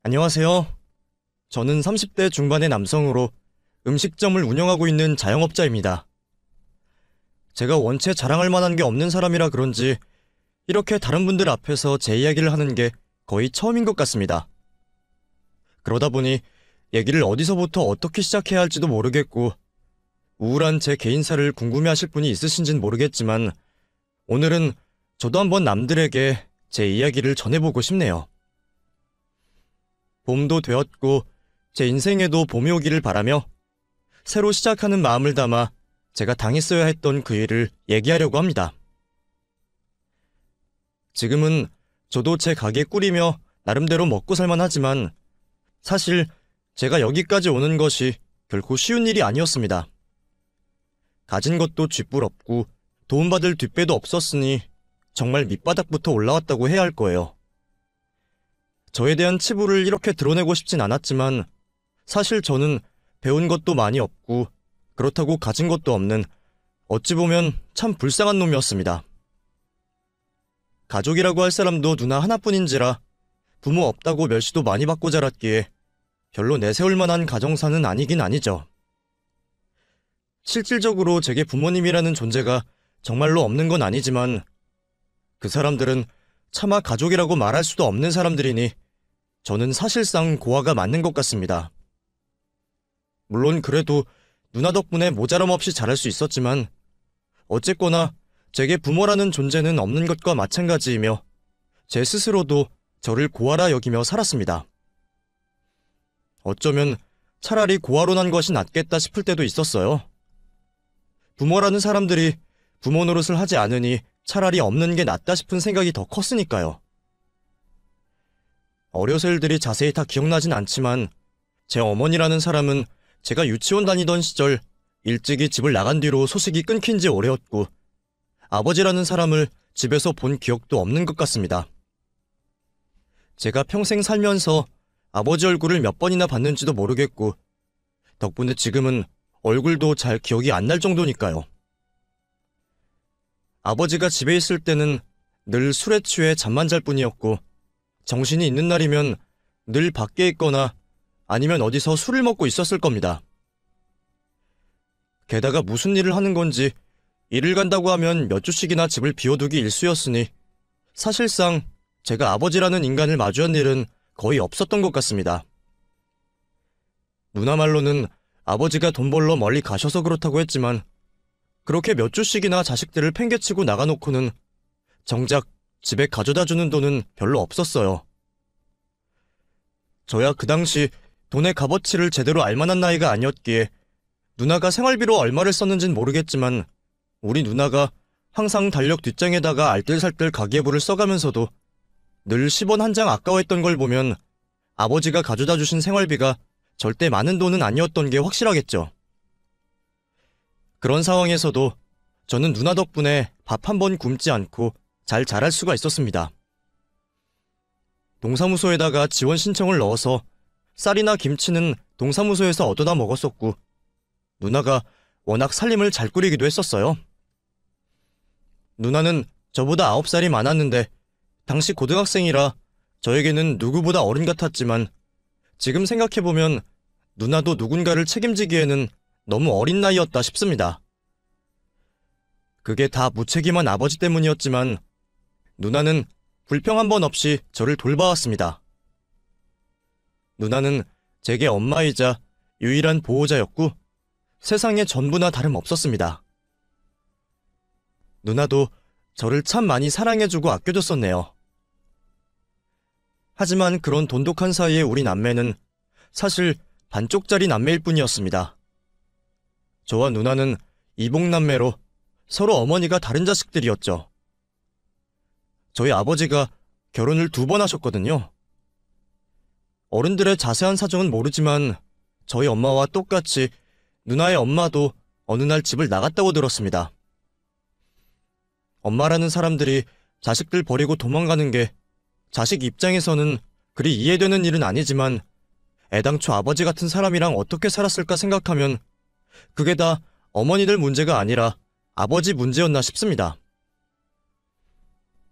안녕하세요. 저는 30대 중반의 남성으로 음식점을 운영하고 있는 자영업자입니다. 제가 원체 자랑할 만한 게 없는 사람이라 그런지 이렇게 다른 분들 앞에서 제 이야기를 하는 게 거의 처음인 것 같습니다. 그러다 보니 얘기를 어디서부터 어떻게 시작해야 할지도 모르겠고 우울한 제 개인사를 궁금해하실 분이 있으신진 모르겠지만 오늘은 저도 한번 남들에게 제 이야기를 전해보고 싶네요. 봄도 되었고 제 인생에도 봄이 오기를 바라며 새로 시작하는 마음을 담아 제가 당했어야 했던 그 일을 얘기하려고 합니다. 지금은 저도 제 가게 꾸리며 나름대로 먹고 살만하지만 사실 제가 여기까지 오는 것이 결코 쉬운 일이 아니었습니다. 가진 것도 쥐뿔없고 도움받을 뒷배도 없었으니 정말 밑바닥부터 올라왔다고 해야 할 거예요. 저에 대한 치부를 이렇게 드러내고 싶진 않았지만 사실 저는 배운 것도 많이 없고 그렇다고 가진 것도 없는 어찌 보면 참 불쌍한 놈이었습니다. 가족이라고 할 사람도 누나 하나뿐인지라 부모 없다고 멸시도 많이 받고 자랐기에 별로 내세울 만한 가정사는 아니긴 아니죠. 실질적으로 제게 부모님이라는 존재가 정말로 없는 건 아니지만 그 사람들은 차마 가족이라고 말할 수도 없는 사람들이니 저는 사실상 고아가 맞는 것 같습니다. 물론 그래도 누나 덕분에 모자람 없이 자랄 수 있었지만 어쨌거나 제게 부모라는 존재는 없는 것과 마찬가지이며 제 스스로도 저를 고아라 여기며 살았습니다. 어쩌면 차라리 고아로 난 것이 낫겠다 싶을 때도 있었어요. 부모라는 사람들이 부모 노릇을 하지 않으니 차라리 없는 게 낫다 싶은 생각이 더 컸으니까요. 어려서 일들이 자세히 다 기억나진 않지만 제 어머니라는 사람은 제가 유치원 다니던 시절 일찍이 집을 나간 뒤로 소식이 끊긴 지 오래였고 아버지라는 사람을 집에서 본 기억도 없는 것 같습니다. 제가 평생 살면서 아버지 얼굴을 몇 번이나 봤는지도 모르겠고 덕분에 지금은 얼굴도 잘 기억이 안 날 정도니까요. 아버지가 집에 있을 때는 늘 술에 취해 잠만 잘 뿐이었고 정신이 있는 날이면 늘 밖에 있거나 아니면 어디서 술을 먹고 있었을 겁니다. 게다가 무슨 일을 하는 건지 일을 간다고 하면 몇 주씩이나 집을 비워두기 일쑤였으니 사실상 제가 아버지라는 인간을 마주한 일은 거의 없었던 것 같습니다. 누나 말로는 아버지가 돈 벌러 멀리 가셔서 그렇다고 했지만 그렇게 몇 주씩이나 자식들을 팽개치고 나가놓고는 정작 집에 가져다주는 돈은 별로 없었어요. 저야 그 당시 돈의 값어치를 제대로 알만한 나이가 아니었기에 누나가 생활비로 얼마를 썼는진 모르겠지만 우리 누나가 항상 달력 뒷장에다가 알뜰살뜰 가계부를 써가면서도 늘 10원 한 장 아까워했던 걸 보면 아버지가 가져다 주신 생활비가 절대 많은 돈은 아니었던 게 확실하겠죠. 그런 상황에서도 저는 누나 덕분에 밥 한 번 굶지 않고 잘 자랄 수가 있었습니다. 동사무소에다가 지원 신청을 넣어서 쌀이나 김치는 동사무소에서 얻어다 먹었었고 누나가 워낙 살림을 잘 꾸리기도 했었어요. 누나는 저보다 9살이 많았는데 당시 고등학생이라 저에게는 누구보다 어른 같았지만 지금 생각해보면 누나도 누군가를 책임지기에는 너무 어린 나이였다 싶습니다. 그게 다 무책임한 아버지 때문이었지만 누나는 불평 한 번 없이 저를 돌봐왔습니다. 누나는 제게 엄마이자 유일한 보호자였고 세상에 전부나 다름없었습니다. 누나도 저를 참 많이 사랑해주고 아껴줬었네요. 하지만 그런 돈독한 사이에 우리 남매는 사실 반쪽짜리 남매일 뿐이었습니다. 저와 누나는 이복남매로 서로 어머니가 다른 자식들이었죠. 저희 아버지가 결혼을 2번 하셨거든요. 어른들의 자세한 사정은 모르지만 저희 엄마와 똑같이 누나의 엄마도 어느 날 집을 나갔다고 들었습니다. 엄마라는 사람들이 자식들 버리고 도망가는 게 자식 입장에서는 그리 이해되는 일은 아니지만 애당초 아버지 같은 사람이랑 어떻게 살았을까 생각하면 그게 다 어머니들 문제가 아니라 아버지 문제였나 싶습니다.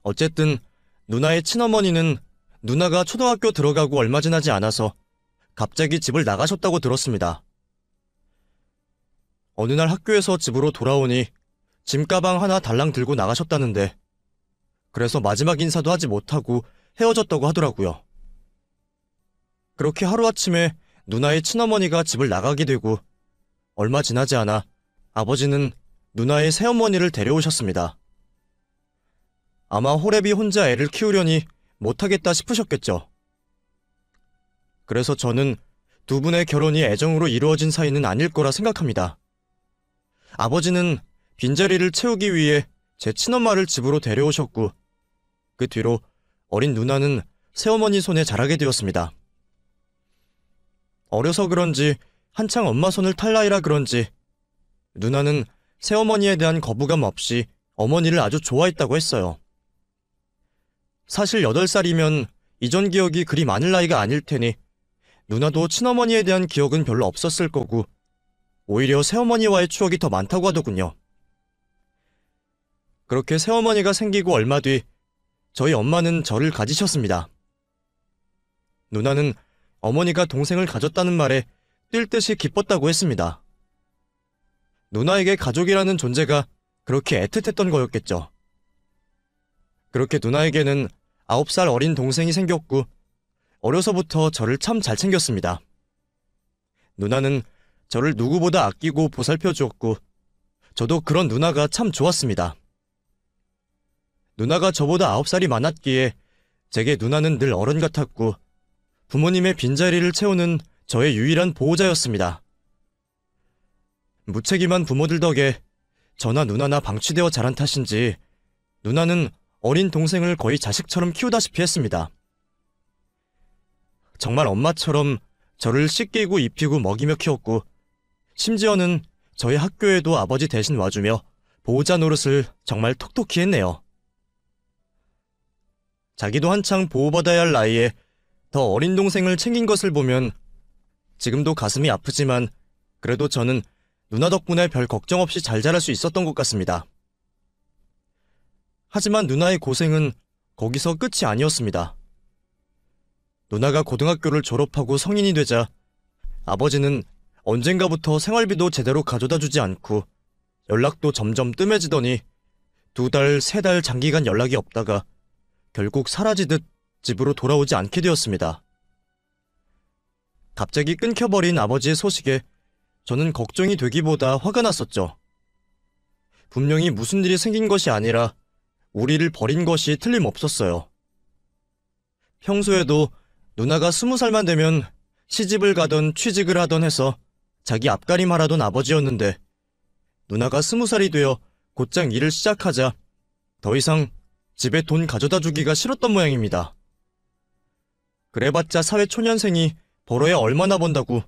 어쨌든 누나의 친어머니는 누나가 초등학교 들어가고 얼마 지나지 않아서 갑자기 집을 나가셨다고 들었습니다. 어느 날 학교에서 집으로 돌아오니 짐가방 하나 달랑 들고 나가셨다는데, 그래서 마지막 인사도 하지 못하고 헤어졌다고 하더라고요. 그렇게 하루아침에 누나의 친어머니가 집을 나가게 되고 얼마 지나지 않아 아버지는 누나의 새어머니를 데려오셨습니다. 아마 호랩이 혼자 애를 키우려니 못하겠다 싶으셨겠죠. 그래서 저는 두 분의 결혼이 애정으로 이루어진 사이는 아닐 거라 생각합니다. 아버지는 빈자리를 채우기 위해 제 친엄마를 집으로 데려오셨고, 그 뒤로 어린 누나는 새어머니 손에 자라게 되었습니다. 어려서 그런지 한창 엄마 손을 탈 나이라 그런지 누나는 새어머니에 대한 거부감 없이 어머니를 아주 좋아했다고 했어요. 사실 8살이면 이전 기억이 그리 많을 나이가 아닐 테니 누나도 친어머니에 대한 기억은 별로 없었을 거고, 오히려 새어머니와의 추억이 더 많다고 하더군요. 그렇게 새어머니가 생기고 얼마 뒤 저희 엄마는 저를 가지셨습니다. 누나는 어머니가 동생을 가졌다는 말에 뛸 듯이 기뻤다고 했습니다. 누나에게 가족이라는 존재가 그렇게 애틋했던 거였겠죠. 그렇게 누나에게는 9살 어린 동생이 생겼고, 어려서부터 저를 참 잘 챙겼습니다. 누나는 저를 누구보다 아끼고 보살펴 주었고, 저도 그런 누나가 참 좋았습니다. 누나가 저보다 9살이 많았기에 제게 누나는 늘 어른 같았고, 부모님의 빈자리를 채우는 저의 유일한 보호자였습니다. 무책임한 부모들 덕에 저나 누나나 방치되어 자란 탓인지 누나는 어린 동생을 거의 자식처럼 키우다시피 했습니다. 정말 엄마처럼 저를 씻기고 입히고 먹이며 키웠고, 심지어는 저희 학교에도 아버지 대신 와주며 보호자 노릇을 정말 톡톡히 했네요. 자기도 한창 보호받아야 할 나이에 더 어린 동생을 챙긴 것을 보면 지금도 가슴이 아프지만, 그래도 저는 누나 덕분에 별 걱정 없이 잘 자랄 수 있었던 것 같습니다. 하지만 누나의 고생은 거기서 끝이 아니었습니다. 누나가 고등학교를 졸업하고 성인이 되자 아버지는 언젠가부터 생활비도 제대로 가져다 주지 않고 연락도 점점 뜸해지더니 2달, 3달 장기간 연락이 없다가 결국 사라지듯 집으로 돌아오지 않게 되었습니다. 갑자기 끊겨버린 아버지의 소식에 저는 걱정이 되기보다 화가 났었죠. 분명히 무슨 일이 생긴 것이 아니라 우리를 버린 것이 틀림없었어요. 평소에도 누나가 20살만 되면 시집을 가던 취직을 하던 해서 자기 앞가림하라던 아버지였는데, 누나가 20살이 되어 곧장 일을 시작하자 더 이상 집에 돈 가져다 주기가 싫었던 모양입니다. 그래봤자 사회초년생이 벌어야 얼마나 번다고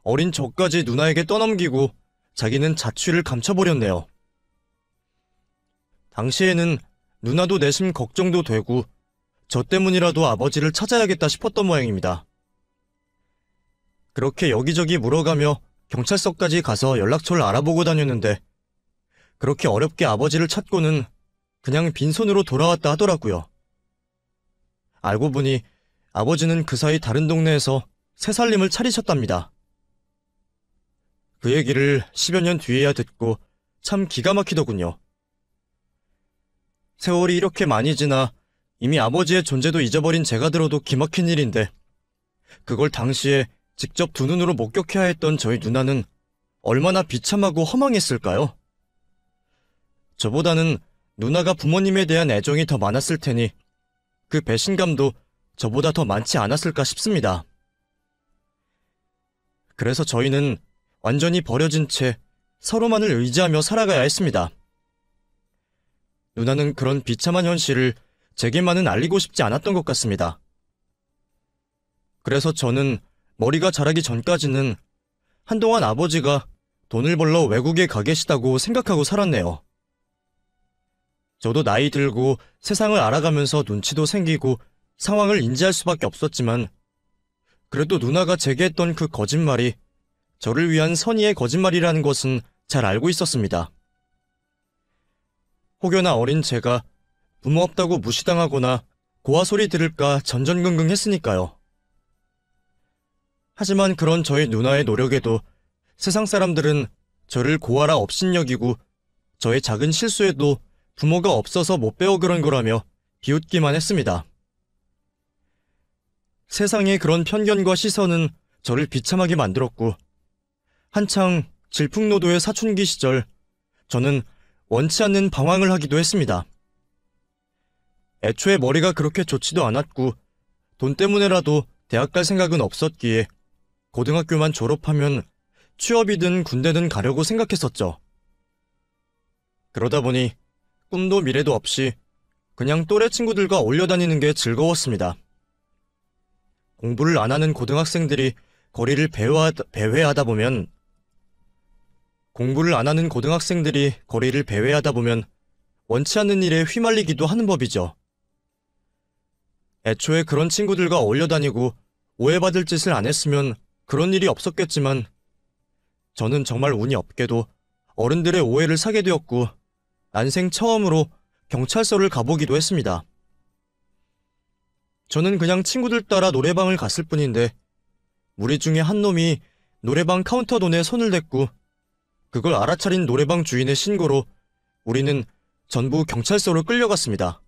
어린 저까지 누나에게 떠넘기고 자기는 자취를 감춰버렸네요. 당시에는 누나도 내심 걱정도 되고 저 때문이라도 아버지를 찾아야겠다 싶었던 모양입니다. 그렇게 여기저기 물어가며 경찰서까지 가서 연락처를 알아보고 다녔는데, 그렇게 어렵게 아버지를 찾고는 그냥 빈손으로 돌아왔다 하더라고요. 알고 보니 아버지는 그 사이 다른 동네에서 새 살림을 차리셨답니다. 그 얘기를 10여 년 뒤에야 듣고 참 기가 막히더군요. 세월이 이렇게 많이 지나 이미 아버지의 존재도 잊어버린 제가 들어도 기막힌 일인데, 그걸 당시에 직접 두 눈으로 목격해야 했던 저희 누나는 얼마나 비참하고 허망했을까요? 저보다는 누나가 부모님에 대한 애정이 더 많았을 테니 그 배신감도 저보다 더 많지 않았을까 싶습니다. 그래서 저희는 완전히 버려진 채 서로만을 의지하며 살아가야 했습니다. 누나는 그런 비참한 현실을 제게만은 알리고 싶지 않았던 것 같습니다. 그래서 저는 머리가 자라기 전까지는 한동안 아버지가 돈을 벌러 외국에 가 계시다고 생각하고 살았네요. 저도 나이 들고 세상을 알아가면서 눈치도 생기고 상황을 인지할 수밖에 없었지만, 그래도 누나가 제게 했던 그 거짓말이 저를 위한 선의의 거짓말이라는 것은 잘 알고 있었습니다. 혹여나 어린 제가 부모 없다고 무시당하거나 고아 소리 들을까 전전긍긍했으니까요. 하지만 그런 저희 누나의 노력에도 세상 사람들은 저를 고아라 업신여기고 저의 작은 실수에도 부모가 없어서 못 배워 그런 거라며 비웃기만 했습니다. 세상의 그런 편견과 시선은 저를 비참하게 만들었고, 한창 질풍노도의 사춘기 시절 저는 원치 않는 방황을 하기도 했습니다. 애초에 머리가 그렇게 좋지도 않았고 돈 때문에라도 대학 갈 생각은 없었기에 고등학교만 졸업하면 취업이든 군대든 가려고 생각했었죠. 그러다 보니 꿈도 미래도 없이 그냥 또래 친구들과 어울려 다니는 게 즐거웠습니다. 공부를 안 하는 고등학생들이 거리를 배회하다 보면 원치 않는 일에 휘말리기도 하는 법이죠. 애초에 그런 친구들과 어울려 다니고 오해받을 짓을 안 했으면 그런 일이 없었겠지만 저는 정말 운이 없게도 어른들의 오해를 사게 되었고 난생 처음으로 경찰서를 가보기도 했습니다. 저는 그냥 친구들 따라 노래방을 갔을 뿐인데 우리 중에 한 놈이 노래방 카운터 돈에 손을 댔고 그걸 알아차린 노래방 주인의 신고로 우리는 전부 경찰서로 끌려갔습니다.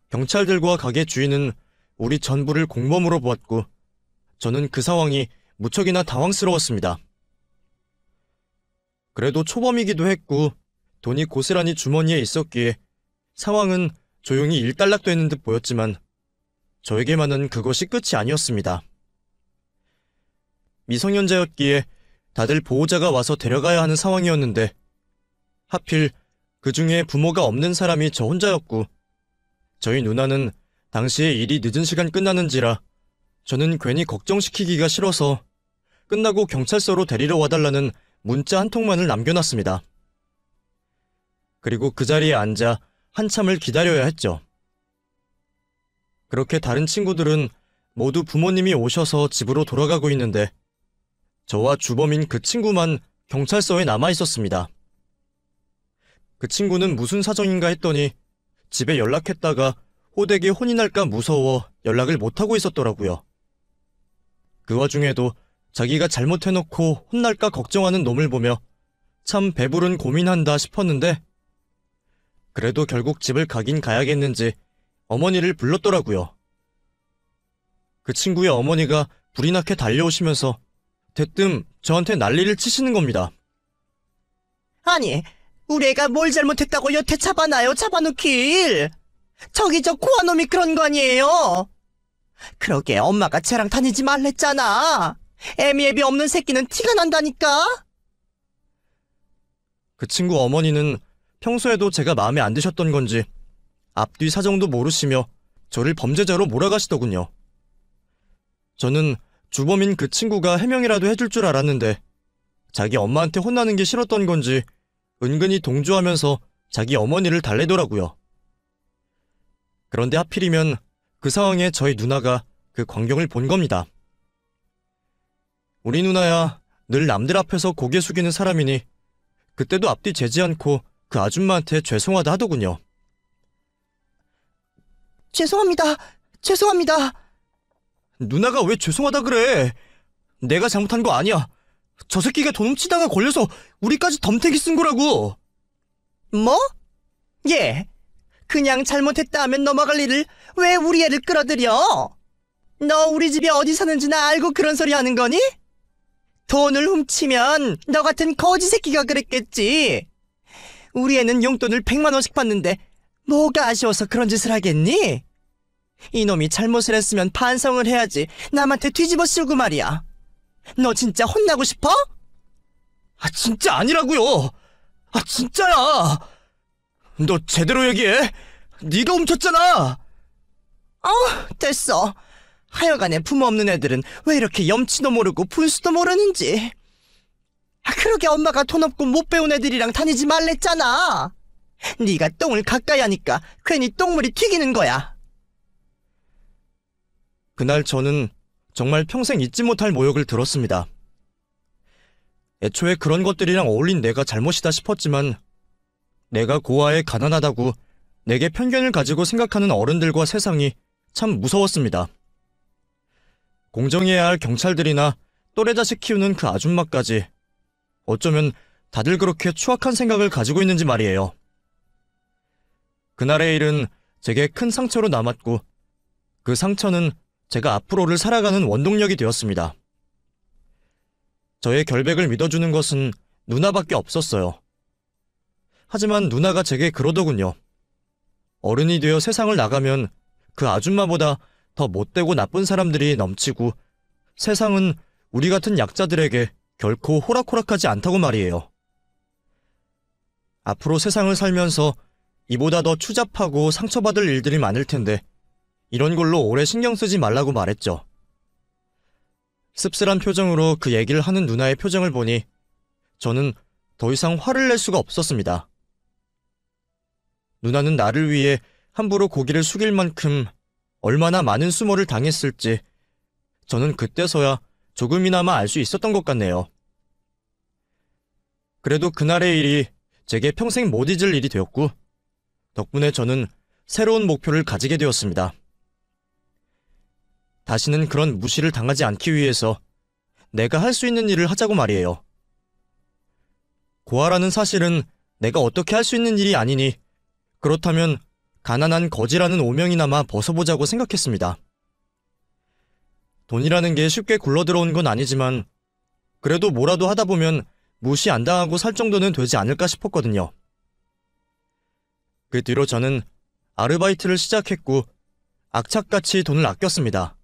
경찰들과 가게 주인은 우리 전부를 공범으로 보았고 저는 그 상황이 무척이나 당황스러웠습니다. 그래도 초범이기도 했고 돈이 고스란히 주머니에 있었기에 상황은 조용히 일단락되는 듯 보였지만 저에게만은 그것이 끝이 아니었습니다. 미성년자였기에 다들 보호자가 와서 데려가야 하는 상황이었는데 하필 그 중에 부모가 없는 사람이 저 혼자였고 저희 누나는 당시에 일이 늦은 시간 끝나는지라 저는 괜히 걱정시키기가 싫어서 끝나고 경찰서로 데리러 와달라는 문자 한 통만을 남겨놨습니다. 그리고 그 자리에 앉아 한참을 기다려야 했죠. 그렇게 다른 친구들은 모두 부모님이 오셔서 집으로 돌아가고 있는데 저와 주범인 그 친구만 경찰서에 남아 있었습니다. 그 친구는 무슨 사정인가 했더니 집에 연락했다가 호되게 혼이 날까 무서워 연락을 못하고 있었더라고요. 그 와중에도 자기가 잘못해놓고 혼날까 걱정하는 놈을 보며 참 배부른 고민한다 싶었는데 그래도 결국 집을 가긴 가야겠는지 어머니를 불렀더라고요. 그 친구의 어머니가 불이 나게 달려오시면서 대뜸 저한테 난리를 치시는 겁니다. 아니, 우리 애가 뭘 잘못했다고 여태 잡아놔요, 잡아놓길. 저기 저 고아놈이 그런 거 아니에요. 그러게 엄마가 쟤랑 다니지 말랬잖아. 애미애비 없는 새끼는 티가 난다니까. 그 친구 어머니는 평소에도 제가 마음에 안 드셨던 건지 앞뒤 사정도 모르시며 저를 범죄자로 몰아가시더군요. 저는 주범인 그 친구가 해명이라도 해줄 줄 알았는데 자기 엄마한테 혼나는 게 싫었던 건지 은근히 동조하면서 자기 어머니를 달래더라고요. 그런데 하필이면 그 상황에 저희 누나가 그 광경을 본 겁니다. 우리 누나야 늘 남들 앞에서 고개 숙이는 사람이니 그때도 앞뒤 재지 않고 그 아줌마한테 죄송하다 하더군요. 죄송합니다. 누나가 왜 죄송하다 그래? 내가 잘못한 거 아니야. 저 새끼가 돈 훔치다가 걸려서 우리까지 덤태기 쓴 거라고. 뭐? 예. 그냥 잘못했다 하면 넘어갈 일을 왜 우리 애를 끌어들여? 너 우리 집이 어디 사는지나 알고 그런 소리 하는 거니? 돈을 훔치면 너 같은 거지 새끼가 그랬겠지. 우리 애는 용돈을 100만 원씩 받는데 뭐가 아쉬워서 그런 짓을 하겠니? 이놈이 잘못을 했으면 반성을 해야지 남한테 뒤집어 씌우고 말이야. 너 진짜 혼나고 싶어? 아 진짜 아니라고요. 아 진짜야. 너 제대로 얘기해. 네가 훔쳤잖아. 됐어. 하여간에 부모 없는 애들은 왜 이렇게 염치도 모르고 분수도 모르는지. 그러게 엄마가 돈 없고 못 배운 애들이랑 다니지 말랬잖아. 네가 똥을 가까이 하니까 괜히 똥물이 튀기는 거야. 그날 저는 정말 평생 잊지 못할 모욕을 들었습니다. 애초에 그런 것들이랑 어울린 내가 잘못이다 싶었지만 내가 고아에 가난하다고 내게 편견을 가지고 생각하는 어른들과 세상이 참 무서웠습니다. 공정해야 할 경찰들이나 또래 자식 키우는 그 아줌마까지 어쩌면 다들 그렇게 추악한 생각을 가지고 있는지 말이에요. 그날의 일은 제게 큰 상처로 남았고 그 상처는 제가 앞으로를 살아가는 원동력이 되었습니다. 저의 결백을 믿어주는 것은 누나밖에 없었어요. 하지만 누나가 제게 그러더군요. 어른이 되어 세상을 나가면 그 아줌마보다 더 못되고 나쁜 사람들이 넘치고 세상은 우리 같은 약자들에게 결코 호락호락하지 않다고 말이에요. 앞으로 세상을 살면서 이보다 더 추잡하고 상처받을 일들이 많을 텐데 이런 걸로 오래 신경 쓰지 말라고 말했죠. 씁쓸한 표정으로 그 얘기를 하는 누나의 표정을 보니 저는 더 이상 화를 낼 수가 없었습니다. 누나는 나를 위해 함부로 고개를 숙일 만큼 얼마나 많은 수모를 당했을지 저는 그때서야 조금이나마 알 수 있었던 것 같네요. 그래도 그날의 일이 제게 평생 못 잊을 일이 되었고 덕분에 저는 새로운 목표를 가지게 되었습니다. 다시는 그런 무시를 당하지 않기 위해서 내가 할 수 있는 일을 하자고 말이에요. 고아라는 사실은 내가 어떻게 할 수 있는 일이 아니니 그렇다면 가난한 거지라는 오명이나마 벗어보자고 생각했습니다. 돈이라는 게 쉽게 굴러들어온 건 아니지만 그래도 뭐라도 하다 보면 무시 안 당하고 살 정도는 되지 않을까 싶었거든요. 그 뒤로 저는 아르바이트를 시작했고 악착같이 돈을 아꼈습니다.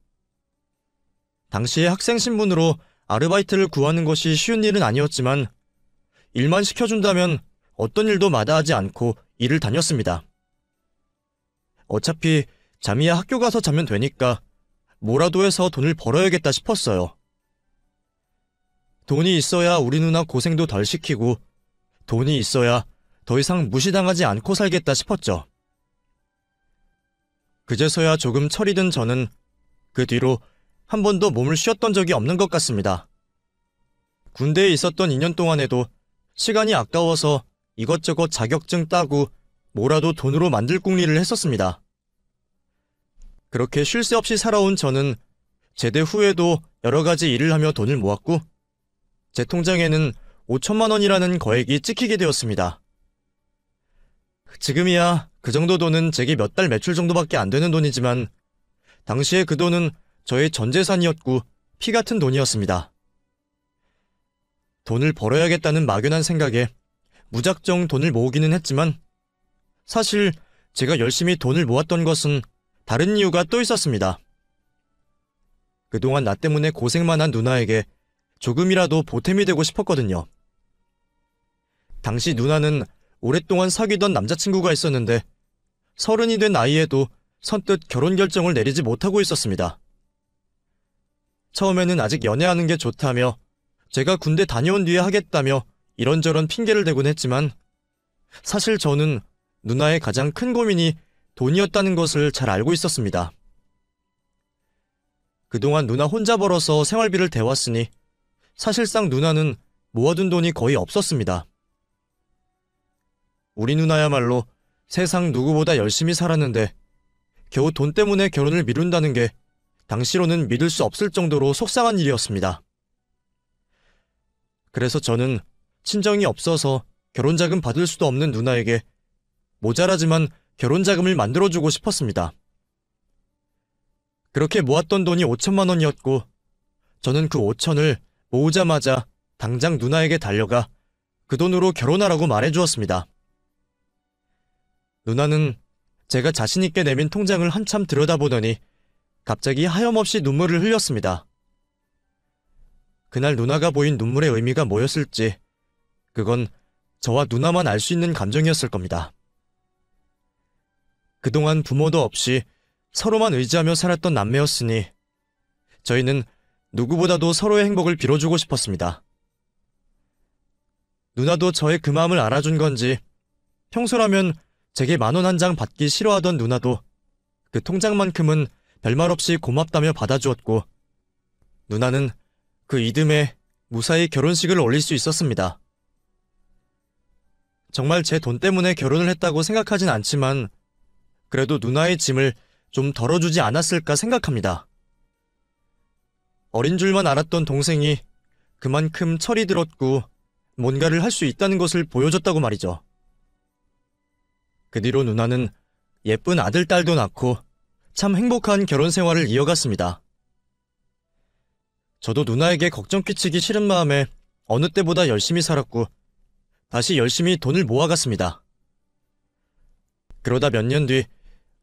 당시에 학생 신분으로 아르바이트를 구하는 것이 쉬운 일은 아니었지만 일만 시켜준다면 어떤 일도 마다하지 않고 일을 다녔습니다. 어차피 잠이야 학교 가서 자면 되니까 뭐라도 해서 돈을 벌어야겠다 싶었어요. 돈이 있어야 우리 누나 고생도 덜 시키고 돈이 있어야 더 이상 무시당하지 않고 살겠다 싶었죠. 그제서야 조금 철이 든 저는 그 뒤로 한 번도 몸을 쉬었던 적이 없는 것 같습니다. 군대에 있었던 2년 동안에도 시간이 아까워서 이것저것 자격증 따고 뭐라도 돈으로 만들 궁리를 했었습니다. 그렇게 쉴 새 없이 살아온 저는 제대 후에도 여러 가지 일을 하며 돈을 모았고 제 통장에는 5천만 원이라는 거액이 찍히게 되었습니다. 지금이야 그 정도 돈은 제게 몇 달 매출 정도밖에 안 되는 돈이지만 당시에 그 돈은 저의 전 재산이었고 피 같은 돈이었습니다. 돈을 벌어야겠다는 막연한 생각에 무작정 돈을 모으기는 했지만 사실 제가 열심히 돈을 모았던 것은 다른 이유가 또 있었습니다. 그동안 나 때문에 고생만 한 누나에게 조금이라도 보탬이 되고 싶었거든요. 당시 누나는 오랫동안 사귀던 남자친구가 있었는데 30이 된 나이에도 선뜻 결혼 결정을 내리지 못하고 있었습니다. 처음에는 아직 연애하는 게 좋다며 제가 군대 다녀온 뒤에 하겠다며 이런저런 핑계를 대곤 했지만 사실 저는 누나의 가장 큰 고민이 돈이었다는 것을 잘 알고 있었습니다. 그동안 누나 혼자 벌어서 생활비를 대왔으니 사실상 누나는 모아둔 돈이 거의 없었습니다. 우리 누나야말로 세상 누구보다 열심히 살았는데 겨우 돈 때문에 결혼을 미룬다는 게 당시로는 믿을 수 없을 정도로 속상한 일이었습니다. 그래서 저는 친정이 없어서 결혼자금 받을 수도 없는 누나에게 모자라지만 결혼자금을 만들어주고 싶었습니다. 그렇게 모았던 돈이 5천만 원이었고 저는 그 5천을 모으자마자 당장 누나에게 달려가 그 돈으로 결혼하라고 말해주었습니다. 누나는 제가 자신있게 내민 통장을 한참 들여다보더니 갑자기 하염없이 눈물을 흘렸습니다. 그날 누나가 보인 눈물의 의미가 뭐였을지 그건 저와 누나만 알 수 있는 감정이었을 겁니다. 그동안 부모도 없이 서로만 의지하며 살았던 남매였으니 저희는 누구보다도 서로의 행복을 빌어주고 싶었습니다. 누나도 저의 그 마음을 알아준 건지 평소라면 제게 10,000원 한 장 받기 싫어하던 누나도 그 통장만큼은 별말 없이 고맙다며 받아주었고 누나는 그 이듬해 무사히 결혼식을 올릴 수 있었습니다. 정말 제 돈 때문에 결혼을 했다고 생각하진 않지만 그래도 누나의 짐을 좀 덜어주지 않았을까 생각합니다. 어린 줄만 알았던 동생이 그만큼 철이 들었고 뭔가를 할 수 있다는 것을 보여줬다고 말이죠. 그 뒤로 누나는 예쁜 아들, 딸도 낳고 참 행복한 결혼 생활을 이어갔습니다. 저도 누나에게 걱정 끼치기 싫은 마음에 어느 때보다 열심히 살았고 다시 열심히 돈을 모아갔습니다. 그러다 몇 년 뒤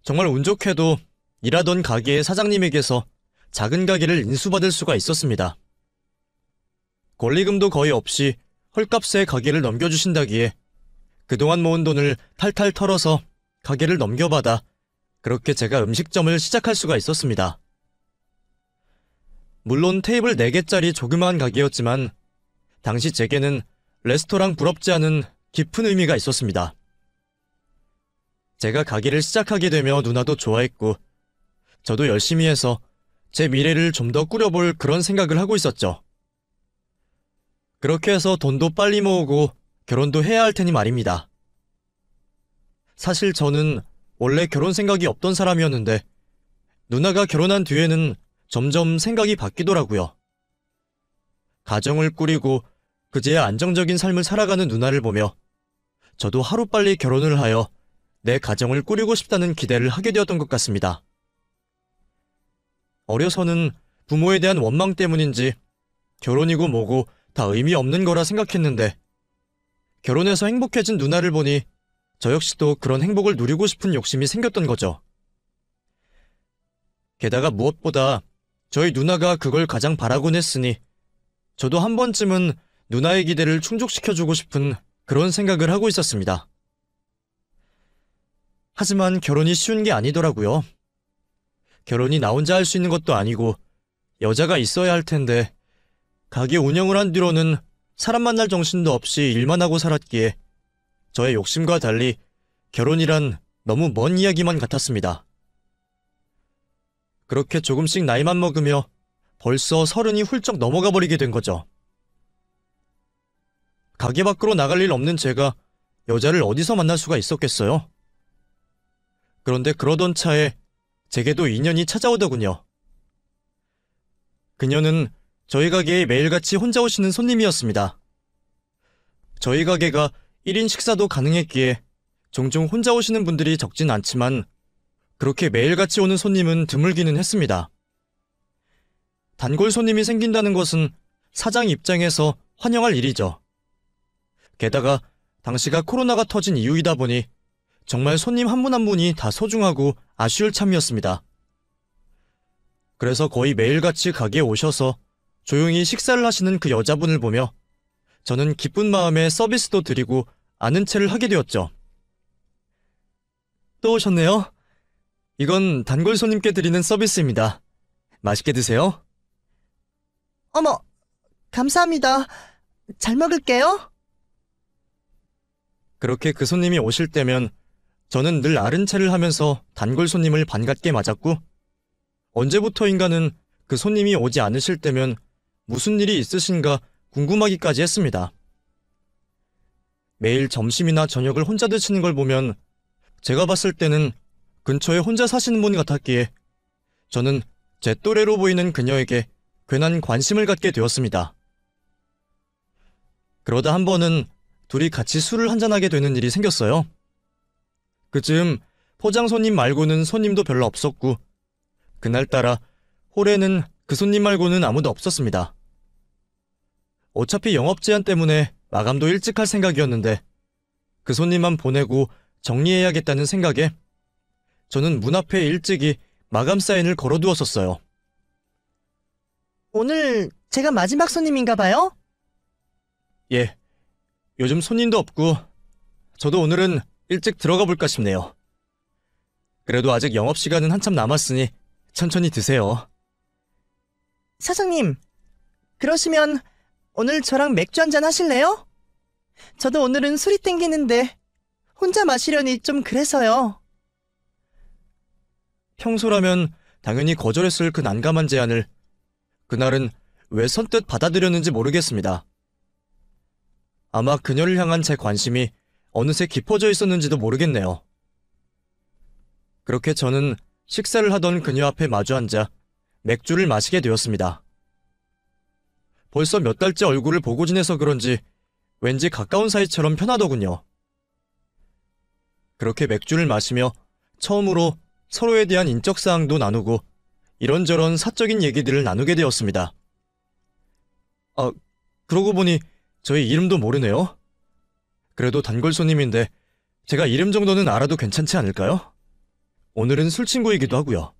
정말 운 좋게도 일하던 가게의 사장님에게서 작은 가게를 인수받을 수가 있었습니다. 권리금도 거의 없이 헐값에 가게를 넘겨주신다기에 그동안 모은 돈을 탈탈 털어서 가게를 넘겨받아 그렇게 제가 음식점을 시작할 수가 있었습니다. 물론 테이블 4개짜리 조그마한 가게였지만 당시 제게는 레스토랑 부럽지 않은 깊은 의미가 있었습니다. 제가 가게를 시작하게 되며 누나도 좋아했고 저도 열심히 해서 제 미래를 좀 더 꾸려볼 그런 생각을 하고 있었죠. 그렇게 해서 돈도 빨리 모으고 결혼도 해야 할 테니 말입니다. 사실 저는 원래 결혼 생각이 없던 사람이었는데 누나가 결혼한 뒤에는 점점 생각이 바뀌더라고요. 가정을 꾸리고 그제야 안정적인 삶을 살아가는 누나를 보며 저도 하루빨리 결혼을 하여 내 가정을 꾸리고 싶다는 기대를 하게 되었던 것 같습니다. 어려서는 부모에 대한 원망 때문인지 결혼이고 뭐고 다 의미 없는 거라 생각했는데 결혼해서 행복해진 누나를 보니 저 역시도 그런 행복을 누리고 싶은 욕심이 생겼던 거죠. 게다가 무엇보다 저희 누나가 그걸 가장 바라곤 했으니 저도 한 번쯤은 누나의 기대를 충족시켜주고 싶은 그런 생각을 하고 있었습니다. 하지만 결혼이 쉬운 게 아니더라고요. 결혼이 나 혼자 할 수 있는 것도 아니고 여자가 있어야 할 텐데 가게 운영을 한 뒤로는 사람 만날 정신도 없이 일만 하고 살았기에 저의 욕심과 달리 결혼이란 너무 먼 이야기만 같았습니다. 그렇게 조금씩 나이만 먹으며 벌써 30이 훌쩍 넘어가 버리게 된 거죠. 가게 밖으로 나갈 일 없는 제가 여자를 어디서 만날 수가 있었겠어요? 그런데 그러던 차에 제게도 인연이 찾아오더군요. 그녀는 저희 가게에 매일같이 혼자 오시는 손님이었습니다. 저희 가게가 1인 식사도 가능했기에 종종 혼자 오시는 분들이 적진 않지만 그렇게 매일같이 오는 손님은 드물기는 했습니다. 단골 손님이 생긴다는 것은 사장 입장에서 환영할 일이죠. 게다가 당시가 코로나가 터진 이후이다 보니 정말 손님 한 분 한 분이 다 소중하고 아쉬울 참이었습니다. 그래서 거의 매일같이 가게에 오셔서 조용히 식사를 하시는 그 여자분을 보며 저는 기쁜 마음에 서비스도 드리고 아는 체를 하게 되었죠. 또 오셨네요. 이건 단골 손님께 드리는 서비스입니다. 맛있게 드세요. 어머, 감사합니다. 잘 먹을게요. 그렇게 그 손님이 오실 때면 저는 늘 아른 체를 하면서 단골 손님을 반갑게 맞았고 언제부터인가는 그 손님이 오지 않으실 때면 무슨 일이 있으신가 궁금하기까지 했습니다. 매일 점심이나 저녁을 혼자 드시는 걸 보면 제가 봤을 때는 근처에 혼자 사시는 분 같았기에 저는 제 또래로 보이는 그녀에게 괜한 관심을 갖게 되었습니다. 그러다 한 번은 둘이 같이 술을 한잔하게 되는 일이 생겼어요. 그즈음 포장 손님 말고는 손님도 별로 없었고 그날따라 홀에는 그 손님 말고는 아무도 없었습니다. 어차피 영업 제한 때문에 마감도 일찍 할 생각이었는데 그 손님만 보내고 정리해야겠다는 생각에 저는 문 앞에 일찍이 마감 사인을 걸어두었었어요. 오늘 제가 마지막 손님인가 봐요? 예, 요즘 손님도 없고 저도 오늘은 일찍 들어가 볼까 싶네요. 그래도 아직 영업시간은 한참 남았으니 천천히 드세요. 사장님, 그러시면 오늘 저랑 맥주 한잔 하실래요? 저도 오늘은 술이 땡기는데 혼자 마시려니 좀 그래서요. 평소라면 당연히 거절했을 그 난감한 제안을 그날은 왜 선뜻 받아들였는지 모르겠습니다. 아마 그녀를 향한 제 관심이 어느새 깊어져 있었는지도 모르겠네요. 그렇게 저는 식사를 하던 그녀 앞에 마주 앉아 맥주를 마시게 되었습니다. 벌써 몇 달째 얼굴을 보고 지내서 그런지 왠지 가까운 사이처럼 편하더군요. 그렇게 맥주를 마시며 처음으로 서로에 대한 인적사항도 나누고 이런저런 사적인 얘기들을 나누게 되었습니다. 아, 그러고 보니 저희 이름도 모르네요. 그래도 단골 손님인데 제가 이름 정도는 알아도 괜찮지 않을까요? 오늘은 술친구이기도 하고요.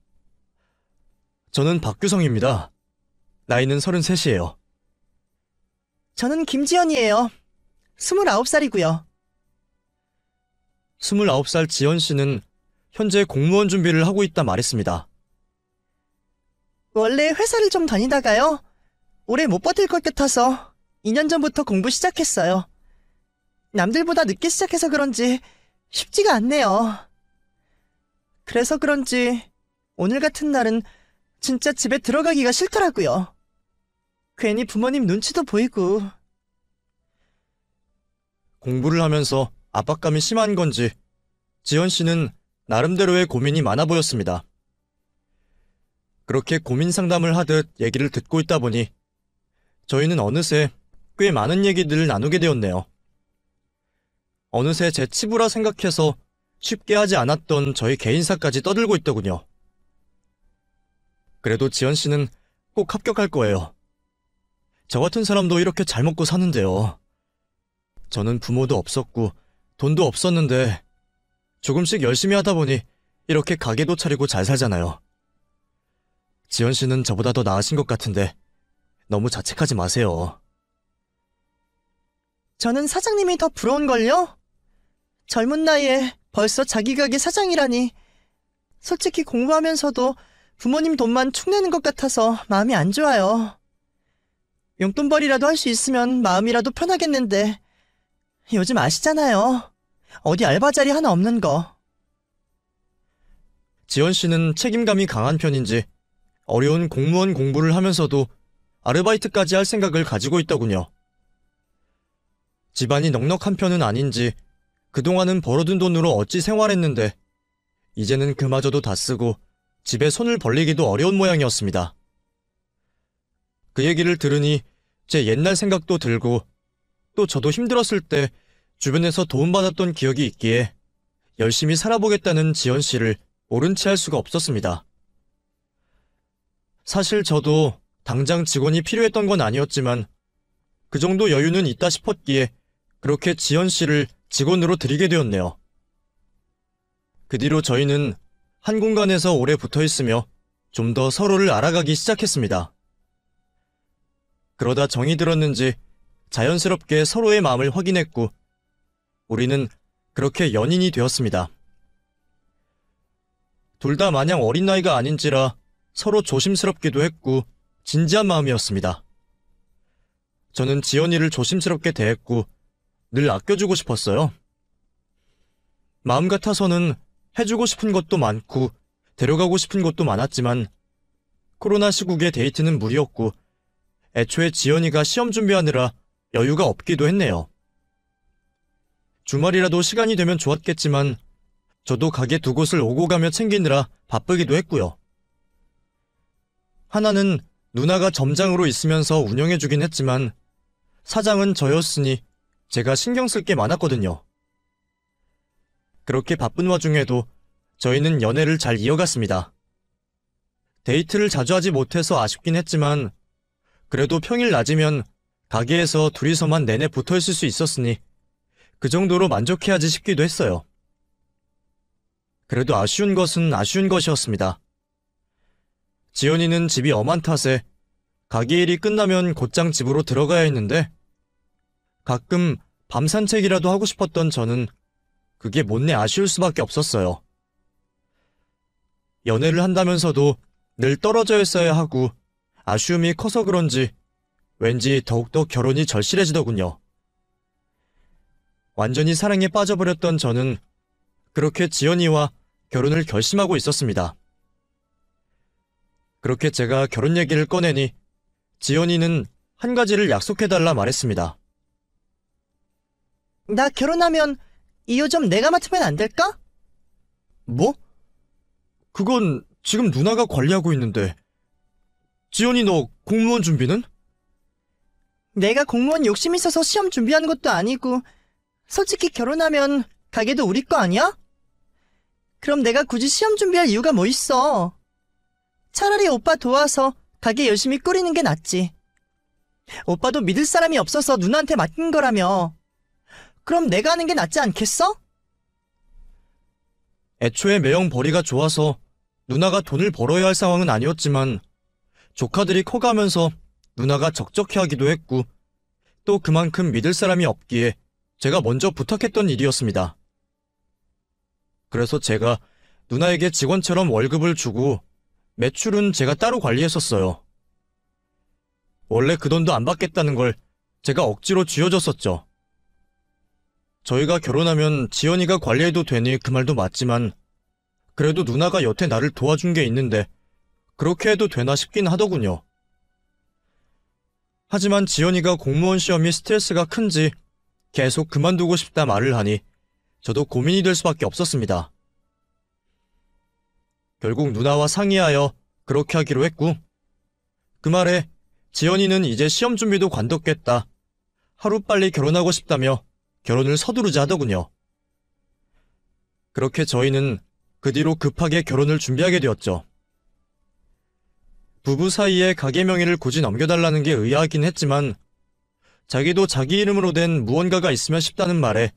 저는 박규성입니다. 나이는 33이에요. 저는 김지연이에요. 29살이고요. 29살 지연 씨는 현재 공무원 준비를 하고 있다 말했습니다. 원래 회사를 좀 다니다가요. 오래 못 버틸 것 같아서 2년 전부터 공부 시작했어요. 남들보다 늦게 시작해서 그런지 쉽지가 않네요. 그래서 그런지 오늘 같은 날은 진짜 집에 들어가기가 싫더라고요. 괜히 부모님 눈치도 보이고. 공부를 하면서 압박감이 심한 건지 지연 씨는 나름대로의 고민이 많아 보였습니다. 그렇게 고민 상담을 하듯 얘기를 듣고 있다 보니 저희는 어느새 꽤 많은 얘기들을 나누게 되었네요. 어느새 제 치부라 생각해서 쉽게 하지 않았던 저희 개인사까지 떠들고 있더군요. 그래도 지연 씨는 꼭 합격할 거예요. 저 같은 사람도 이렇게 잘 먹고 사는데요. 저는 부모도 없었고 돈도 없었는데 조금씩 열심히 하다 보니 이렇게 가게도 차리고 잘 살잖아요. 지연 씨는 저보다 더 나으신 것 같은데 너무 자책하지 마세요. 저는 사장님이 더 부러운걸요? 젊은 나이에 벌써 자기 가게 사장이라니. 솔직히 공부하면서도 부모님 돈만 축내는 것 같아서 마음이 안 좋아요. 용돈벌이라도 할 수 있으면 마음이라도 편하겠는데 요즘 아시잖아요. 어디 알바 자리 하나 없는 거. 지연 씨는 책임감이 강한 편인지 어려운 공무원 공부를 하면서도 아르바이트까지 할 생각을 가지고 있더군요. 집안이 넉넉한 편은 아닌지 그동안은 벌어둔 돈으로 어찌 생활했는데 이제는 그마저도 다 쓰고 집에 손을 벌리기도 어려운 모양이었습니다. 그 얘기를 들으니 제 옛날 생각도 들고 또 저도 힘들었을 때 주변에서 도움받았던 기억이 있기에 열심히 살아보겠다는 지연 씨를 옳은 채 할 수가 없었습니다. 사실 저도 당장 직원이 필요했던 건 아니었지만 그 정도 여유는 있다 싶었기에 그렇게 지연 씨를 직원으로 들이게 되었네요. 그 뒤로 저희는 한 공간에서 오래 붙어 있으며 좀 더 서로를 알아가기 시작했습니다. 그러다 정이 들었는지 자연스럽게 서로의 마음을 확인했고 우리는 그렇게 연인이 되었습니다. 둘 다 마냥 어린 나이가 아닌지라 서로 조심스럽기도 했고 진지한 마음이었습니다. 저는 지연이를 조심스럽게 대했고 늘 아껴주고 싶었어요. 마음 같아서는 해주고 싶은 것도 많고 데려가고 싶은 것도 많았지만 코로나 시국에 데이트는 무리였고 애초에 지연이가 시험 준비하느라 여유가 없기도 했네요. 주말이라도 시간이 되면 좋았겠지만 저도 가게 두 곳을 오고 가며 챙기느라 바쁘기도 했고요. 하나는 누나가 점장으로 있으면서 운영해주긴 했지만 사장은 저였으니 제가 신경 쓸 게 많았거든요. 그렇게 바쁜 와중에도 저희는 연애를 잘 이어갔습니다. 데이트를 자주 하지 못해서 아쉽긴 했지만 그래도 평일 낮이면 가게에서 둘이서만 내내 붙어 있을 수 있었으니 그 정도로 만족해야지 싶기도 했어요. 그래도 아쉬운 것은 아쉬운 것이었습니다. 지연이는 집이 엄한 탓에 가게 일이 끝나면 곧장 집으로 들어가야 했는데 가끔 밤 산책이라도 하고 싶었던 저는 그게 못내 아쉬울 수밖에 없었어요. 연애를 한다면서도 늘 떨어져 있어야 하고 아쉬움이 커서 그런지 왠지 더욱더 결혼이 절실해지더군요. 완전히 사랑에 빠져버렸던 저는 그렇게 지연이와 결혼을 결심하고 있었습니다. 그렇게 제가 결혼 얘기를 꺼내니 지연이는 한 가지를 약속해달라 말했습니다. 나 결혼하면 이 요 좀 내가 맡으면 안 될까? 뭐? 그건 지금 누나가 관리하고 있는데. 지연이 너 공무원 준비는? 내가 공무원 욕심 있어서 시험 준비하는 것도 아니고 솔직히 결혼하면 가게도 우리 거 아니야? 그럼 내가 굳이 시험 준비할 이유가 뭐 있어? 차라리 오빠 도와서 가게 열심히 꾸리는 게 낫지. 오빠도 믿을 사람이 없어서 누나한테 맡긴 거라며. 그럼 내가 하는 게 낫지 않겠어? 애초에 매형 벌이가 좋아서 누나가 돈을 벌어야 할 상황은 아니었지만 조카들이 커가면서 누나가 적적해하기도 했고 또 그만큼 믿을 사람이 없기에 제가 먼저 부탁했던 일이었습니다. 그래서 제가 누나에게 직원처럼 월급을 주고 매출은 제가 따로 관리했었어요. 원래 그 돈도 안 받겠다는 걸 제가 억지로 쥐어줬었죠. 저희가 결혼하면 지연이가 관리해도 되니 그 말도 맞지만 그래도 누나가 여태 나를 도와준 게 있는데 그렇게 해도 되나 싶긴 하더군요. 하지만 지연이가 공무원 시험이 스트레스가 큰지 계속 그만두고 싶다 말을 하니 저도 고민이 될 수밖에 없었습니다. 결국 누나와 상의하여 그렇게 하기로 했고 그 말에 지연이는 이제 시험 준비도 관뒀겠다. 하루빨리 결혼하고 싶다며 결혼을 서두르자 하더군요. 그렇게 저희는 그 뒤로 급하게 결혼을 준비하게 되었죠. 부부 사이에 가게 명의를 굳이 넘겨달라는 게 의아하긴 했지만 자기도 자기 이름으로 된 무언가가 있으면 싶다는 말에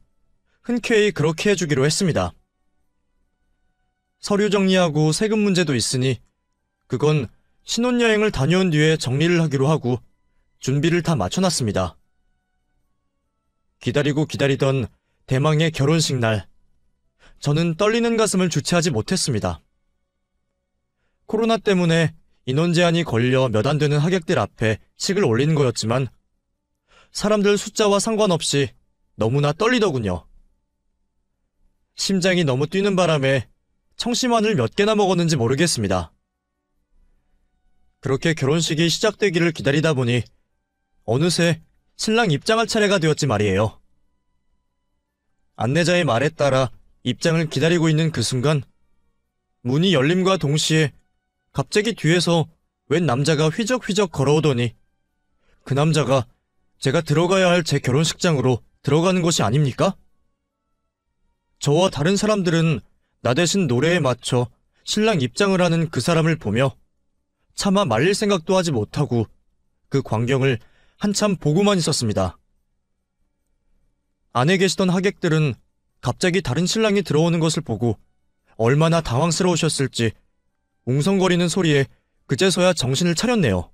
흔쾌히 그렇게 해주기로 했습니다. 서류 정리하고 세금 문제도 있으니 그건 신혼여행을 다녀온 뒤에 정리를 하기로 하고 준비를 다 마쳐놨습니다. 기다리고 기다리던 대망의 결혼식 날, 저는 떨리는 가슴을 주체하지 못했습니다. 코로나 때문에 인원 제한이 걸려 몇 안 되는 하객들 앞에 식을 올리는 거였지만 사람들 숫자와 상관없이 너무나 떨리더군요. 심장이 너무 뛰는 바람에 청심환을 몇 개나 먹었는지 모르겠습니다. 그렇게 결혼식이 시작되기를 기다리다 보니 어느새 신랑 입장할 차례가 되었지 말이에요. 안내자의 말에 따라 입장을 기다리고 있는 그 순간 문이 열림과 동시에 갑자기 뒤에서 웬 남자가 휘적휘적 걸어오더니 그 남자가 제가 들어가야 할 제 결혼식장으로 들어가는 것이 아닙니까? 저와 다른 사람들은 나 대신 노래에 맞춰 신랑 입장을 하는 그 사람을 보며 차마 말릴 생각도 하지 못하고 그 광경을 한참 보고만 있었습니다. 안에 계시던 하객들은 갑자기 다른 신랑이 들어오는 것을 보고 얼마나 당황스러우셨을지 웅성거리는 소리에 그제서야 정신을 차렸네요.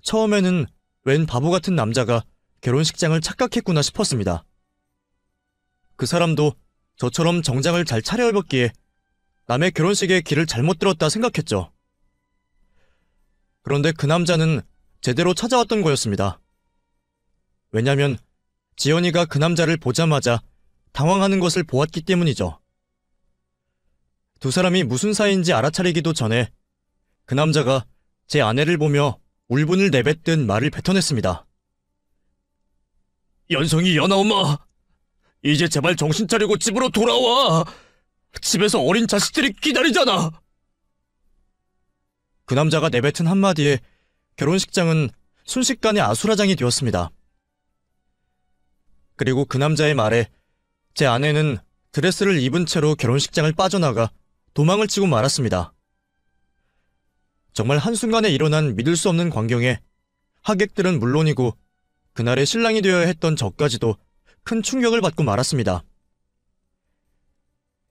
처음에는 웬 바보 같은 남자가 결혼식장을 착각했구나 싶었습니다. 그 사람도 저처럼 정장을 잘 차려입었기에 남의 결혼식에 길을 잘못 들었다 생각했죠. 그런데 그 남자는 제대로 찾아왔던 거였습니다. 왜냐면 지연이가 그 남자를 보자마자 당황하는 것을 보았기 때문이죠. 두 사람이 무슨 사이인지 알아차리기도 전에 그 남자가 제 아내를 보며 울분을 내뱉듯 말을 뱉어냈습니다. 연성이 연하엄마, 이제 제발 정신 차리고 집으로 돌아와. 집에서 어린 자식들이 기다리잖아. 그 남자가 내뱉은 한마디에 결혼식장은 순식간에 아수라장이 되었습니다. 그리고 그 남자의 말에 제 아내는 드레스를 입은 채로 결혼식장을 빠져나가 도망을 치고 말았습니다. 정말 한순간에 일어난 믿을 수 없는 광경에 하객들은 물론이고 그날의 신랑이 되어야 했던 저까지도 큰 충격을 받고 말았습니다.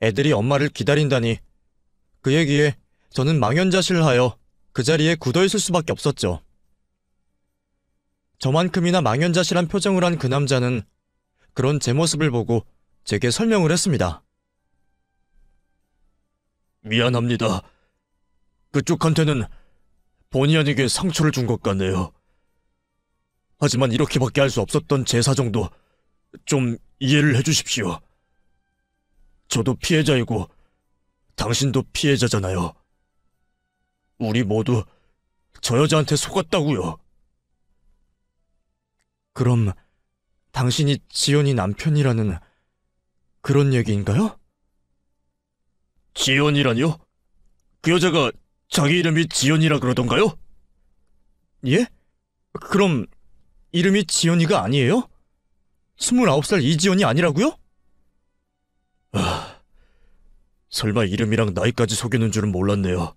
애들이 엄마를 기다린다니 그 얘기에 저는 망연자실하여 그 자리에 굳어있을 수밖에 없었죠. 저만큼이나 망연자실한 표정을 한 그 남자는 그런 제 모습을 보고 제게 설명을 했습니다. 미안합니다. 그쪽한테는 본의 아니게 상처를 준 것 같네요. 하지만 이렇게밖에 할 수 없었던 제 사정도 좀 이해를 해주십시오. 저도 피해자이고 당신도 피해자잖아요. 우리 모두 저 여자한테 속았다고요. 그럼 당신이 지연이 남편이라는 그런 얘기인가요? 지연이라니요? 그 여자가 자기 이름이 지연이라 그러던가요? 예? 그럼 이름이 지연이가 아니에요? 29살 이지연이 아니라고요? 설마 이름이랑 나이까지 속이는 줄은 몰랐네요.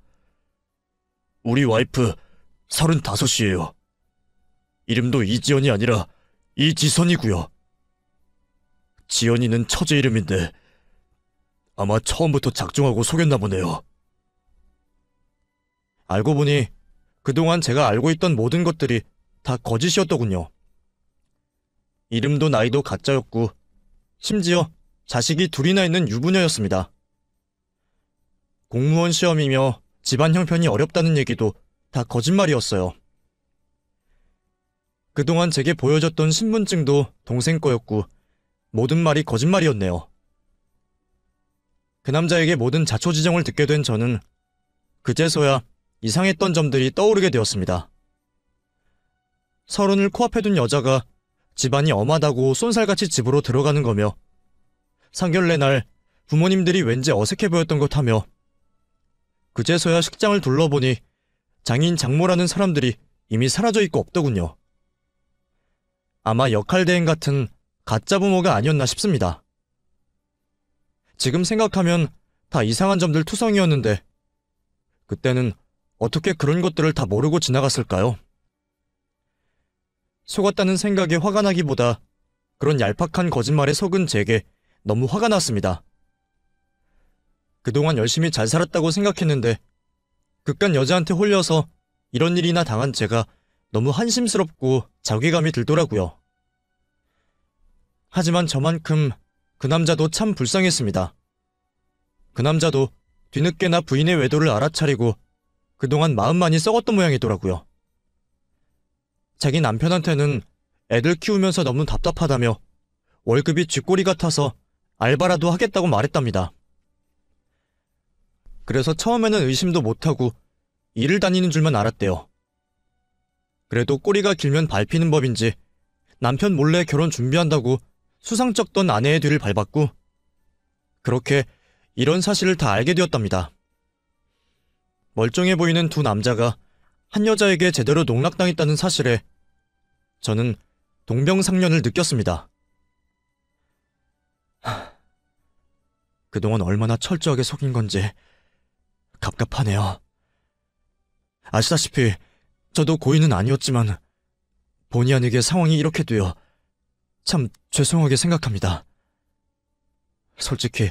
우리 와이프 35이에요. 이름도 이지연이 아니라 이지선이고요. 지연이는 처제 이름인데 아마 처음부터 작정하고 속였나 보네요. 알고 보니 그동안 제가 알고 있던 모든 것들이 다 거짓이었더군요. 이름도 나이도 가짜였고 심지어 자식이 둘이나 있는 유부녀였습니다. 공무원 시험이며 집안 형편이 어렵다는 얘기도 다 거짓말이었어요. 그동안 제게 보여줬던 신분증도 동생 거였고 모든 말이 거짓말이었네요. 그 남자에게 모든 자초지종을 듣게 된 저는 그제서야 이상했던 점들이 떠오르게 되었습니다. 서른을 코앞에 둔 여자가 집안이 엄하다고 쏜살같이 집으로 들어가는 거며 상견례 날 부모님들이 왠지 어색해 보였던 것 하며 그제서야 식장을 둘러보니 장인 장모라는 사람들이 이미 사라져 있고 없더군요. 아마 역할대행 같은 가짜 부모가 아니었나 싶습니다. 지금 생각하면 다 이상한 점들 투성이었는데 그때는 어떻게 그런 것들을 다 모르고 지나갔을까요? 속았다는 생각에 화가 나기보다 그런 얄팍한 거짓말에 속은 제게 너무 화가 났습니다. 그동안 열심히 잘 살았다고 생각했는데 그깟 여자한테 홀려서 이런 일이나 당한 제가 너무 한심스럽고 자괴감이 들더라고요. 하지만 저만큼 그 남자도 참 불쌍했습니다. 그 남자도 뒤늦게나 부인의 외도를 알아차리고 그동안 마음만이 썩었던 모양이더라고요. 자기 남편한테는 애들 키우면서 너무 답답하다며 월급이 쥐꼬리 같아서 알바라도 하겠다고 말했답니다. 그래서 처음에는 의심도 못하고 일을 다니는 줄만 알았대요. 그래도 꼬리가 길면 밟히는 법인지 남편 몰래 결혼 준비한다고 수상쩍던 아내의 뒤를 밟았고 그렇게 이런 사실을 다 알게 되었답니다. 멀쩡해 보이는 두 남자가 한 여자에게 제대로 농락당했다는 사실에 저는 동병상련을 느꼈습니다. 그동안 얼마나 철저하게 속인 건지 갑갑하네요. 아시다시피 저도 고의는 아니었지만 본의 아니게 상황이 이렇게 되어 참 죄송하게 생각합니다. 솔직히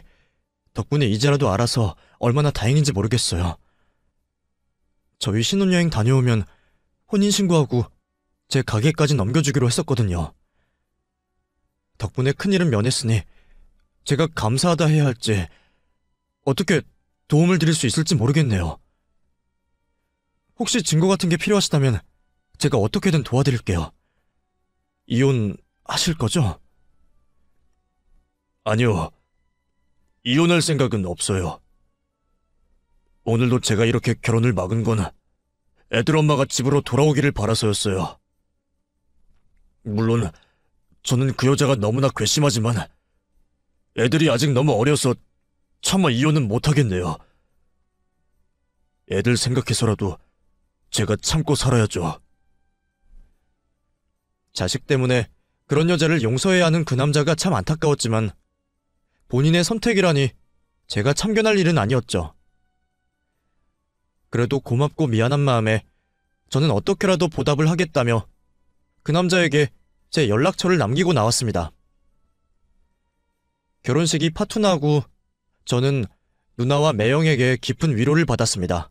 덕분에 이제라도 알아서 얼마나 다행인지 모르겠어요. 저희 신혼여행 다녀오면 혼인신고하고 제 가게까지 넘겨주기로 했었거든요. 덕분에 큰일은 면했으니 제가 감사하다 해야 할지 어떻게 도움을 드릴 수 있을지 모르겠네요. 혹시 증거 같은 게 필요하시다면 제가 어떻게든 도와드릴게요. 이혼하실 거죠? 아니요. 이혼할 생각은 없어요. 오늘도 제가 이렇게 결혼을 막은 건 애들 엄마가 집으로 돌아오기를 바라서였어요. 물론 저는 그 여자가 너무나 괘씸하지만 애들이 아직 너무 어려서 차마 이혼은 못하겠네요. 애들 생각해서라도 제가 참고 살아야죠. 자식 때문에 그런 여자를 용서해야 하는 그 남자가 참 안타까웠지만 본인의 선택이라니 제가 참견할 일은 아니었죠. 그래도 고맙고 미안한 마음에 저는 어떻게라도 보답을 하겠다며 그 남자에게 제 연락처를 남기고 나왔습니다. 결혼식이 파투나고 저는 누나와 매형에게 깊은 위로를 받았습니다.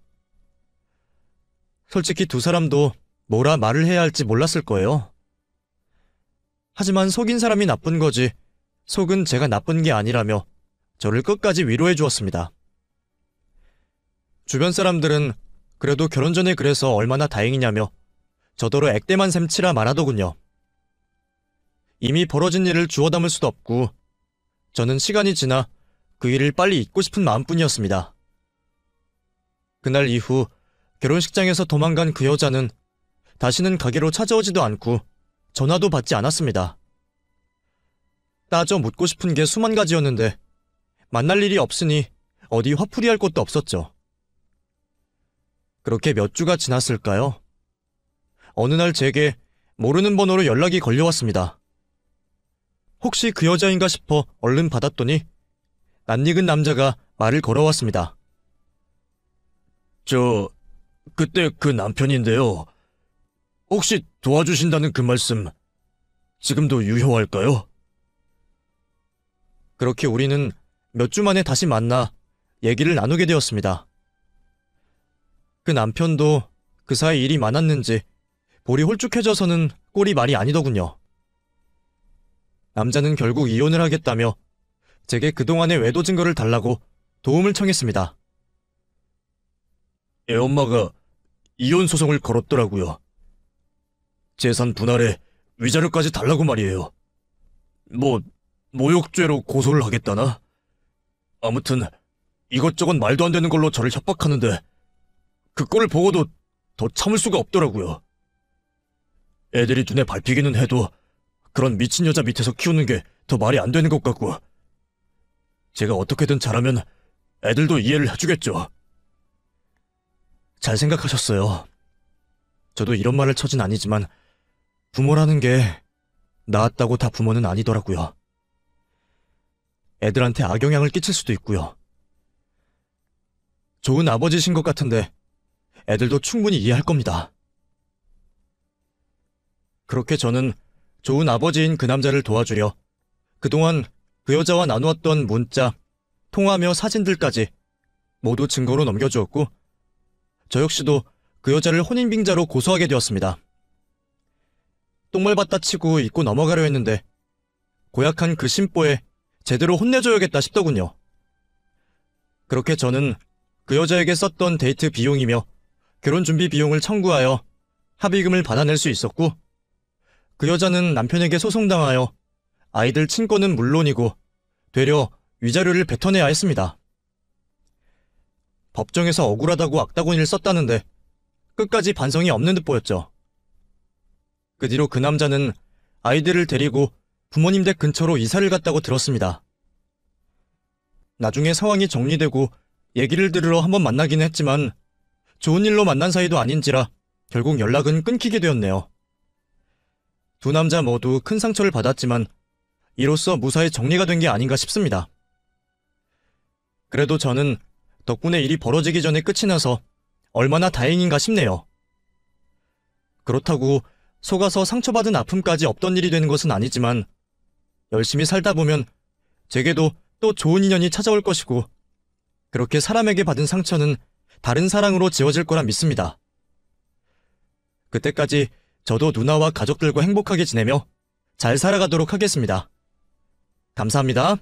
솔직히 두 사람도 뭐라 말을 해야 할지 몰랐을 거예요. 하지만 속인 사람이 나쁜 거지 속은 제가 나쁜 게 아니라며 저를 끝까지 위로해 주었습니다. 주변 사람들은 그래도 결혼 전에 그래서 얼마나 다행이냐며 저더러 액땜한 셈 치라 말하더군요. 이미 벌어진 일을 주워 담을 수도 없고 저는 시간이 지나 그 일을 빨리 잊고 싶은 마음뿐이었습니다. 그날 이후 결혼식장에서 도망간 그 여자는 다시는 가게로 찾아오지도 않고 전화도 받지 않았습니다. 따져 묻고 싶은 게 수만 가지였는데 만날 일이 없으니 어디 화풀이할 곳도 없었죠. 그렇게 몇 주가 지났을까요? 어느 날 제게 모르는 번호로 연락이 걸려왔습니다. 혹시 그 여자인가 싶어 얼른 받았더니 낯익은 남자가 말을 걸어왔습니다. 그때 그 남편인데요. 혹시 도와주신다는 그 말씀 지금도 유효할까요? 그렇게 우리는 몇 주 만에 다시 만나 얘기를 나누게 되었습니다. 그 남편도 그 사이 일이 많았는지 볼이 홀쭉해져서는 꼴이 말이 아니더군요. 남자는 결국 이혼을 하겠다며 제게 그동안의 외도 증거를 달라고 도움을 청했습니다. 애엄마가 이혼 소송을 걸었더라고요. 재산 분할에 위자료까지 달라고 말이에요. 모욕죄로 고소를 하겠다나? 아무튼 이것저것 말도 안 되는 걸로 저를 협박하는데 그 꼴을 보고도 더 참을 수가 없더라고요. 애들이 눈에 밟히기는 해도 그런 미친 여자 밑에서 키우는 게 더 말이 안 되는 것 같고, 제가 어떻게든 잘하면 애들도 이해를 해주겠죠. 잘 생각하셨어요. 저도 이런 말을 처진 아니지만 부모라는 게 낳았다고 다 부모는 아니더라고요. 애들한테 악영향을 끼칠 수도 있고요. 좋은 아버지신 것 같은데 애들도 충분히 이해할 겁니다. 그렇게 저는 좋은 아버지인 그 남자를 도와주려 그동안 그 여자와 나누었던 문자, 통화며 사진들까지 모두 증거로 넘겨주었고, 저 역시도 그 여자를 혼인빙자로 고소하게 되었습니다. 똥말받다 치고 잊고 넘어가려 했는데 고약한 그 심보에 제대로 혼내줘야겠다 싶더군요. 그렇게 저는 그 여자에게 썼던 데이트 비용이며 결혼 준비 비용을 청구하여 합의금을 받아낼 수 있었고, 그 여자는 남편에게 소송당하여 아이들 친권은 물론이고 되려 위자료를 뱉어내야 했습니다. 법정에서 억울하다고 악다구니를 썼다는데 끝까지 반성이 없는 듯 보였죠. 그 뒤로 그 남자는 아이들을 데리고 부모님 댁 근처로 이사를 갔다고 들었습니다. 나중에 상황이 정리되고 얘기를 들으러 한번 만나긴 했지만 좋은 일로 만난 사이도 아닌지라 결국 연락은 끊기게 되었네요. 두 남자 모두 큰 상처를 받았지만 이로써 무사히 정리가 된 게 아닌가 싶습니다. 그래도 저는 덕분에 일이 벌어지기 전에 끝이 나서 얼마나 다행인가 싶네요. 그렇다고 속아서 상처받은 아픔까지 없던 일이 되는 것은 아니지만 열심히 살다 보면 제게도 또 좋은 인연이 찾아올 것이고, 그렇게 사람에게 받은 상처는 다른 사랑으로 지워질 거라 믿습니다. 그때까지 저도 누나와 가족들과 행복하게 지내며 잘 살아가도록 하겠습니다. 감사합니다.